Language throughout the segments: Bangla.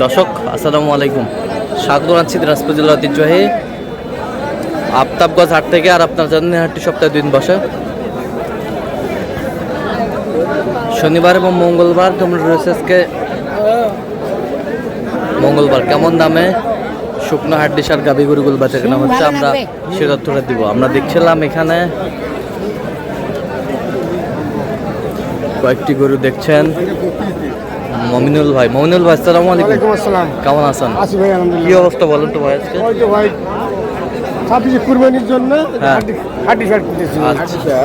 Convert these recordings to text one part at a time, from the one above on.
দর্শক আসসালামু আলাইকুম, স্বাগত জানাচ্ছি দিনাজপুর জেলার ঐতিহ্যবাহী আফতাবগঞ্জ হাট থেকে। আর আপনার জানেন হাটটি সপ্তাহে 2 দিন বসে, শনিবার এবং মঙ্গলবার। তোমরা রয়েছে আজকে মঙ্গলবার। কেমন দামে শুকনো হাড্ডি সার গাভী গরুগুলো বেচা কেনা হচ্ছে আমরা সে তথ্যটা দিব। আমরা দেখছিলাম এখানে কয়েকটি গরু দেখছেন। মমিনুল ভাই, আসসালামু আলাইকুম। কেমন আছেন? কি অবস্থা বলেন তো ভাই আজকে? ভাই 26 কুরবানির জন্য হাড্ডি সার কিনতেছি। আচ্ছা,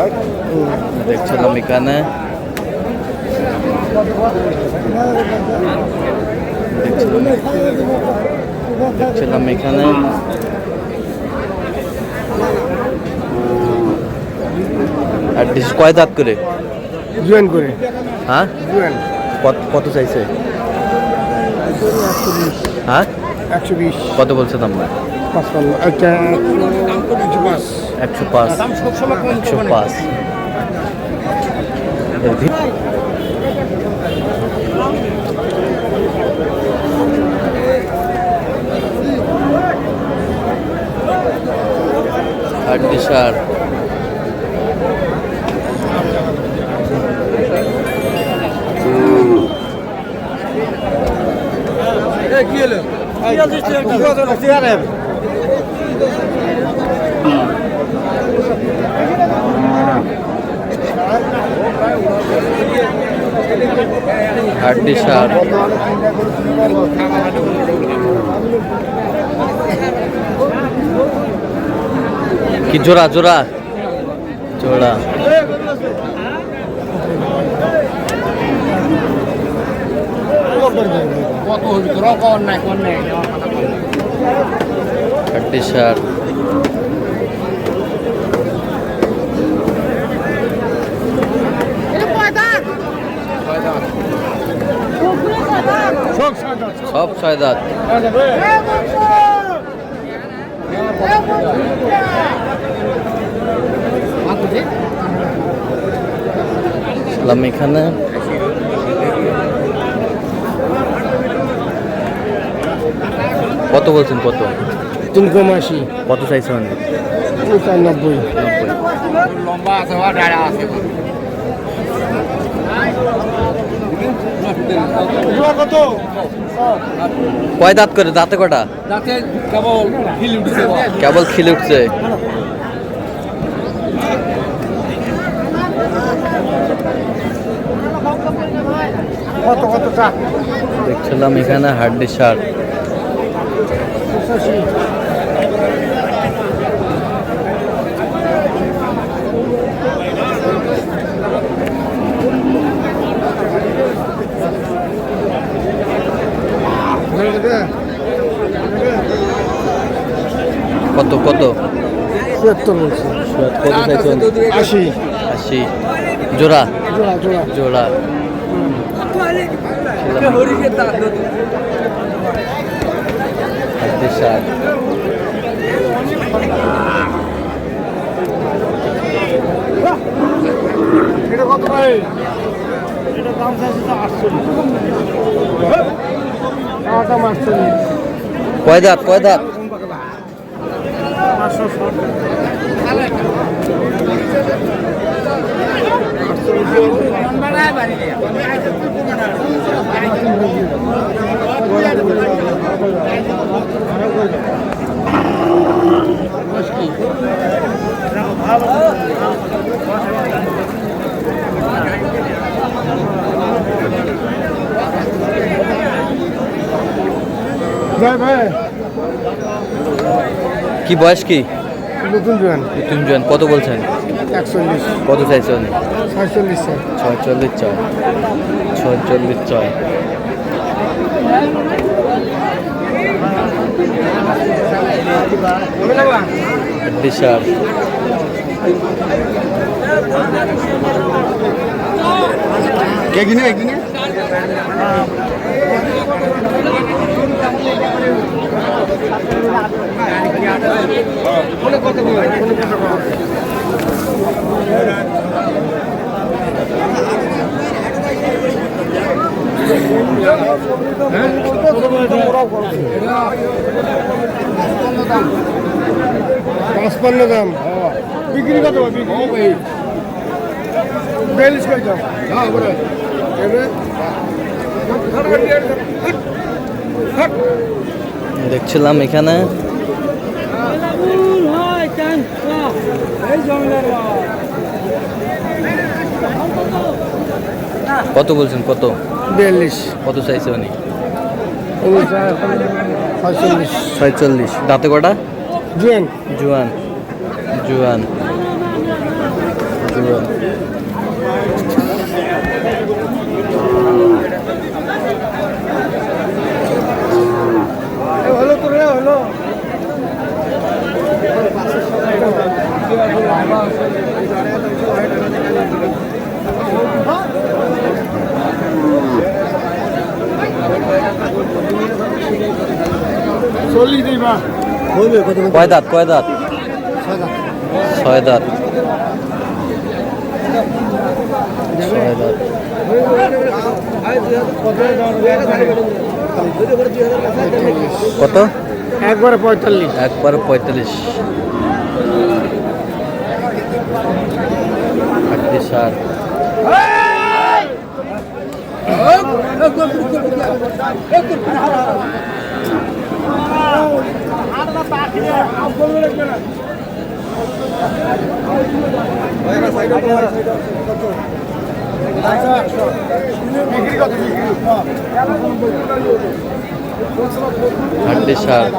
দেখছিলাম এখানে হাড্ডি কয় দাঁত করে? জয়েন করে। হ্যাঁ, কত চাইছে? হ্যাঁ, 120। কত বলছে দাম? 105। হাড্ডি সার হাড্ডি সার কি জোড়া জোড়া জোড়া? হাড্ডি সার সব 6 দাঁত। এখানে কত বলছেন? কত? 380। কত চাইছেন? 90। লম্বা আছে, কত? কয় দাঁত করে? দাঁতে কটা? দাঁতে কেবল খিলে উঠছে। দেখছিলাম এখানে হাড্ডি সার কত? 77 বলছে। 80 জোড়া জোড়া জোড়া। হাড্ডি সার এটা কত ভাই? এটা দাম চাইছে 48। কয় দাঁত? কয় দাঁত? কি বয়স? কি নতুন জয়েন? কত বলছেন? 41। কত চাইছেন? 46। 46 চাই। 46 চাই। হাড্ডি সার পাঁচপান্ন দাম বিক্রি কত বিক্রি 42 কত দেখছিলাম এখানে কত বলছেন? কত 42 কত চাইছে উনি? 45 46। দাঁতে কটা? জুয়েন জুয়ান জুয়ান জুয়ান। হলো তো রে হলো চল্লিশ দিবা হবে কত কয় দাঁত? কয় দাঁত? 6 দাঁত। 6 দাঁত। কত? একবারে 45 একবারে 45। আটটি সার। আটটি সার।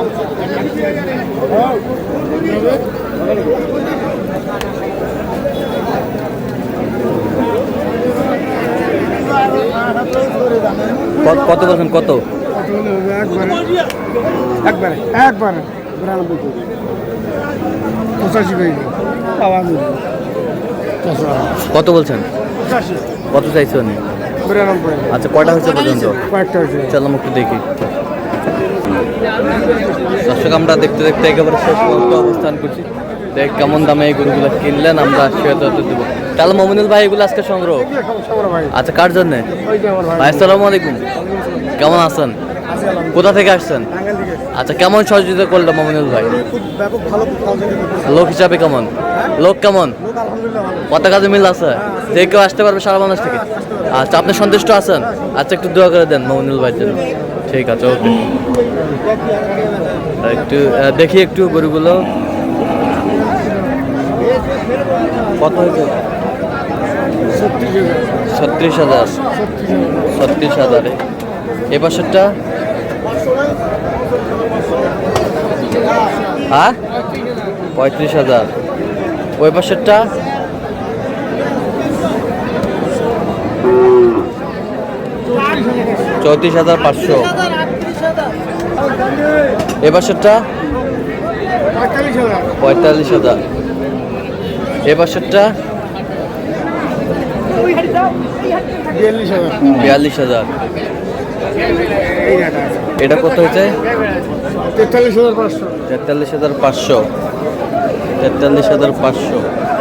কত বলছেন? কত? একবারে 92 85 কই আওয়াজ কত বলছেন? 85 কত চাইছে উনি? 92 আচ্ছা, কয়টা হয়েছে পর্যন্ত? কয়েকটা হয়েছে চলো একটু দেখি। দর্শক, আমরা দেখতে দেখতে একেবারে শেষ পর্যন্ত অবস্থান করছি। দেখ কেমন দামে এই গরুগুলো কিনলেন, আমরা সেটা দেবো। তাহলে মমিনুল ভাই এগুলো আজকে সংগ্রহ। আচ্ছা, কার জন্যে? ভাই আসসালামু আলাইকুম, কেমন আছেন? কোথা থেকে আসছেন? আচ্ছা, কেমন সহযোগিতা করলো মমিনুল ভাই? ব্যাপক ভালো লোক হিসাবে কেমন? লোক কেমন? কত কাজে মিল আছে? যে কেউ আসতে পারবে সারা বাংলাদেশ থেকে? আচ্ছা, আপনি সন্তুষ্ট আছেন? আচ্ছা, একটু দোয়া করে দেন মমিনুল ভাইয়ের জন্য। ঠিক আছে, ওকে। একটু দেখি একটু গরুগুলো কত হয়েছে? 36,000। 36,000। এ পাশেরটা? হ্যাঁ, 35,000। ওই পাশেরটা? 34,500। এ পাশেরটা? 45,000। এ পাশেরটা? 42,000। এটা কত হয়েছে? 43,500। 43,500। 43,500।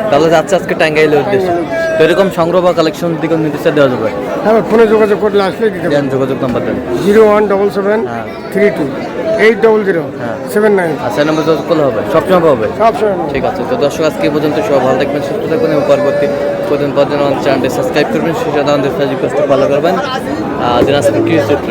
তাহলে যাচ্ছে আজকে টাঙ্গাইলের উদ্দেশ্যে। তো এরকম সংগ্রহ বা কালেকশন দিকে নির্দেশ দেওয়া যাবে? হ্যাঁ, ফোনে যোগাযোগ করলে আসলে দিতে দেন যোগাযোগ নাম্বার দেন। 0177 হ্যাঁ 32 800 হ্যাঁ 79। আচ্ছা, নাম্বার যোগাযোগ করলে হবে, সবসময় হবে। সবসময় ঠিক আছে। তো দর্শক, আজকে এই পর্যন্ত সব ভালো থাকবেন, সুস্থ থাকবেন এবং পরবর্তী প্রতিদিন পর্যন্ত আমার চ্যানেলটি সাবস্ক্রাইব করবেন, সুসাধারণ ফলো করবেন। দিনাজপুর কৃষি চিত্র।